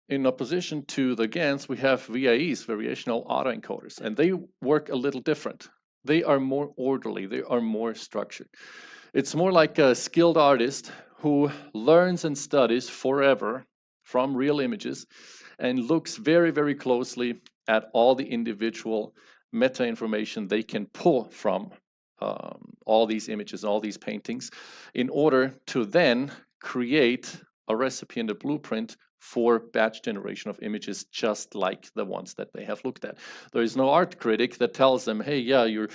in opposition to the GANs, we have VAEs, variational autoencoders, and they work a little different. They are more orderly, they are more structured. It's more like a skilled artist who learns and studies forever from real images and looks very, very closely at all the individual meta information they can pull from all these images, all these paintings, in order to then create a recipe and a blueprint for batch generation of images just like the ones that they have looked at. There is no art critic that tells them, hey, yeah, you're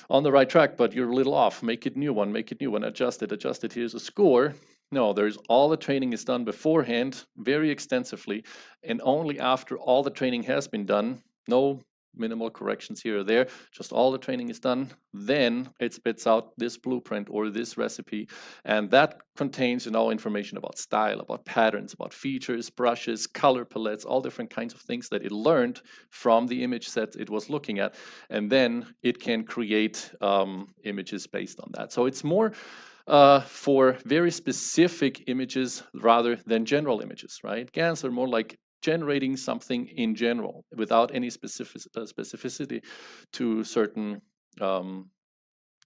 on the right track, but you're a little off. Make it new one, adjust it, here's a score. No, there's all the training is done beforehand, very extensively, and only after all the training has been done, no minimal corrections here or there, just all the training is done, then it spits out this blueprint or this recipe, and that contains information about style, about patterns, about features, brushes, color palettes, all different kinds of things that it learned from the image sets it was looking at, and then it can create images based on that. So it's more for very specific images rather than general images, right? GANs are more like generating something in general without any specificity to certain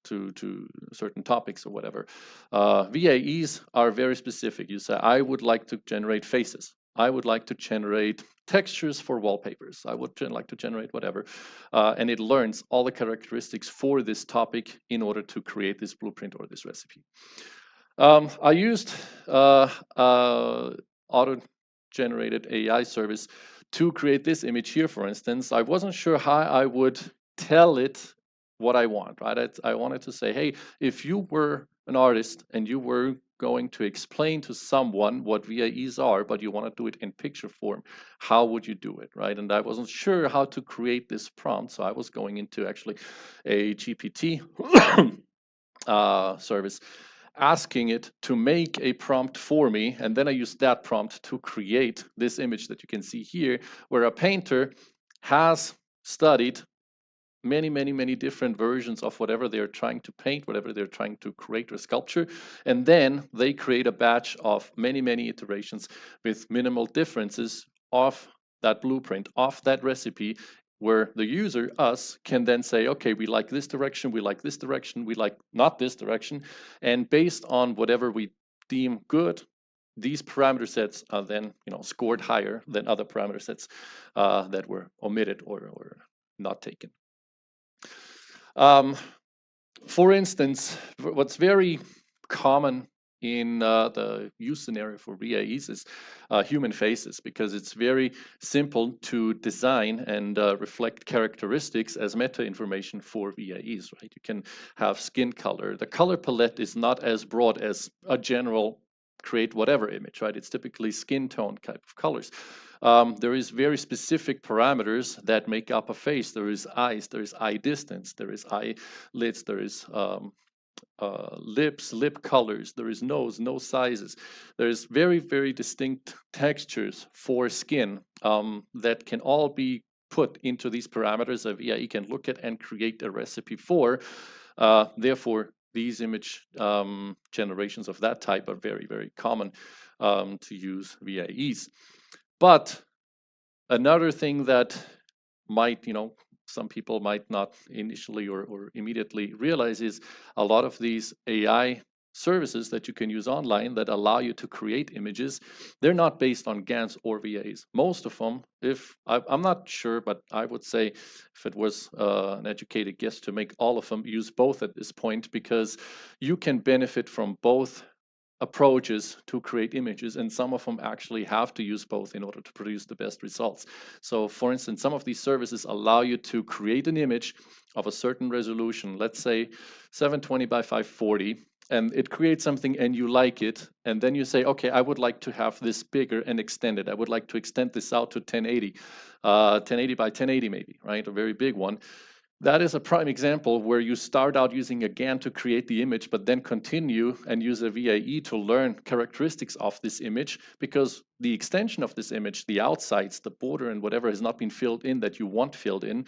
to certain topics or whatever. VAEs are very specific. You say, I would like to generate faces. I would like to generate textures for wallpapers. I would like to generate whatever. And it learns all the characteristics for this topic in order to create this blueprint or this recipe. I used auto-generated AI service to create this image here, for instance. I wasn't sure how I would tell it what I want, right? I wanted to say, hey, if you were an artist and you were going to explain to someone what VAEs are, but you want to do it in picture form, how would you do it, right? And I wasn't sure how to create this prompt, so I was going into actually a GPT service, asking it to make a prompt for me, and then I used that prompt to create this image that you can see here, where a painter has studied many different versions of whatever they're trying to paint, whatever they're trying to create or sculpture, and then they create a batch of many iterations with minimal differences of that blueprint, of that recipe, where the user, us, can then say, okay, we like this direction, we like this direction, we like not this direction, and based on whatever we deem good, these parameter sets are then scored higher than other parameter sets that were omitted or not taken. For instance, what's very common in the use scenario for VAEs is human faces, because it's very simple to design and reflect characteristics as meta information for VAEs, right? You can have skin color. The color palette is not as broad as a general create whatever image, right? It's typically skin tone type of colors. There is very specific parameters that make up a face. There is eyes, there is eye distance, there is eyelids, there is lips, lip colors, there is nose sizes. There's very distinct textures for skin that can all be put into these parameters that VAE can look at and create a recipe for. Therefore, these image generations of that type are very common to use VAEs. But another thing that might, some people might not initially or immediately realize is a lot of these AI services that you can use online that allow you to create images, they're not based on GANs or VAs. Most of them, I'm not sure, but I would say if it was an educated guess to make all of them use both at this point, because you can benefit from both approaches to create images, and some of them actually have to use both in order to produce the best results. So for instance, some of these services allow you to create an image of a certain resolution, let's say 720 by 540, and it creates something and you like it, and then you say, okay, I would like to have this bigger and extended. I would like to extend this out to 1080, 1080 by 1080 maybe, right? A very big one. That is a prime example where you start out using a GAN to create the image, but then continue and use a VAE to learn characteristics of this image, because the extension of this image, the outsides, the border and whatever has not been filled in that you want filled in,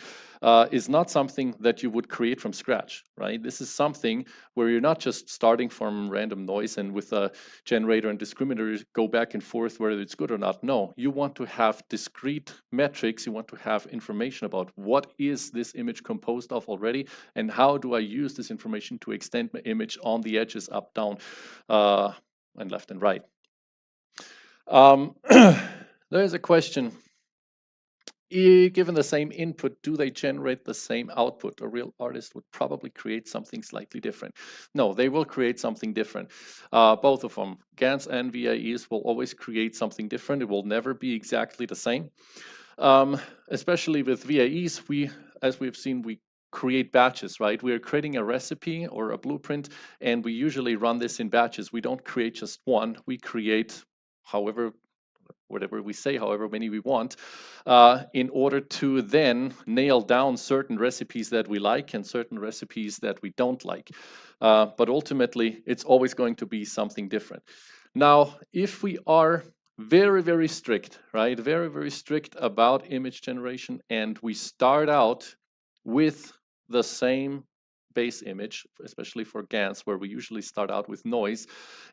is not something that you would create from scratch, right? This is something where you're not just starting from random noise and with a generator and discriminator go back and forth whether it's good or not. No, you want to have discrete metrics. You want to have information about what is this image composed of already and how do I use this information to extend my image on the edges, up, down, and left and right. There's a question. Given the same input, do they generate the same output? A real artist would probably create something slightly different. No, they will create something different. Both of them, GANs and VAEs, will always create something different. It will never be exactly the same. Especially with VAEs, as we've seen, we create batches, right? We're creating a recipe or a blueprint, and we usually run this in batches. We don't create just one. We create whatever we say, however many we want, in order to then nail down certain recipes that we like and certain recipes that we don't like. But ultimately, it's always going to be something different. Now, if we are very, very strict, right? Very, very strict about image generation, and we start out with the same base image, especially for GANs, where we usually start out with noise,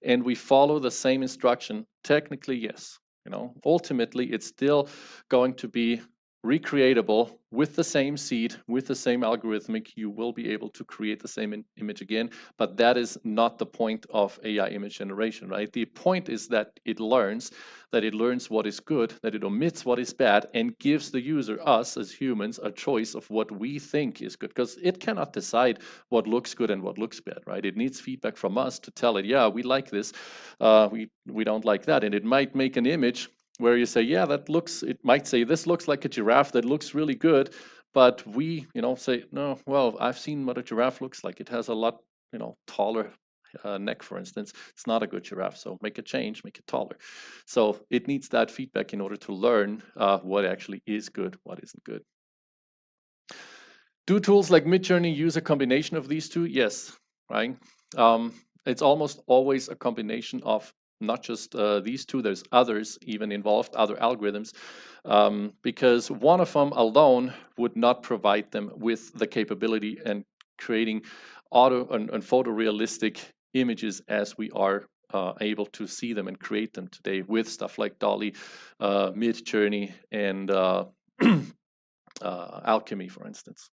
and we follow the same instruction, technically, yes. Ultimately, it's still going to be recreatable with the same seed, with the same algorithmic. You will be able to create the same image again, but that is not the point of AI image generation, right? The point is that it learns what is good, that it omits what is bad, and gives the user, us as humans, a choice of what we think is good, because it cannot decide what looks good and what looks bad, right? It needs feedback from us to tell it, yeah, we like this, we don't like that, and it might make an image where you say, yeah, it might say, this looks like a giraffe, that looks really good, but we, say, no, well, I've seen what a giraffe looks like. It has a lot, taller neck, for instance. It's not a good giraffe, so make a change, make it taller. So it needs that feedback in order to learn what actually is good, what isn't good. Do tools like Midjourney use a combination of these two? Yes, right? It's almost always a combination of not just these two, there's others even involved, other algorithms, because one of them alone would not provide them with the capability and creating auto and photorealistic images as we are able to see them and create them today with stuff like DALL-E, Midjourney, and Alchemy, for instance.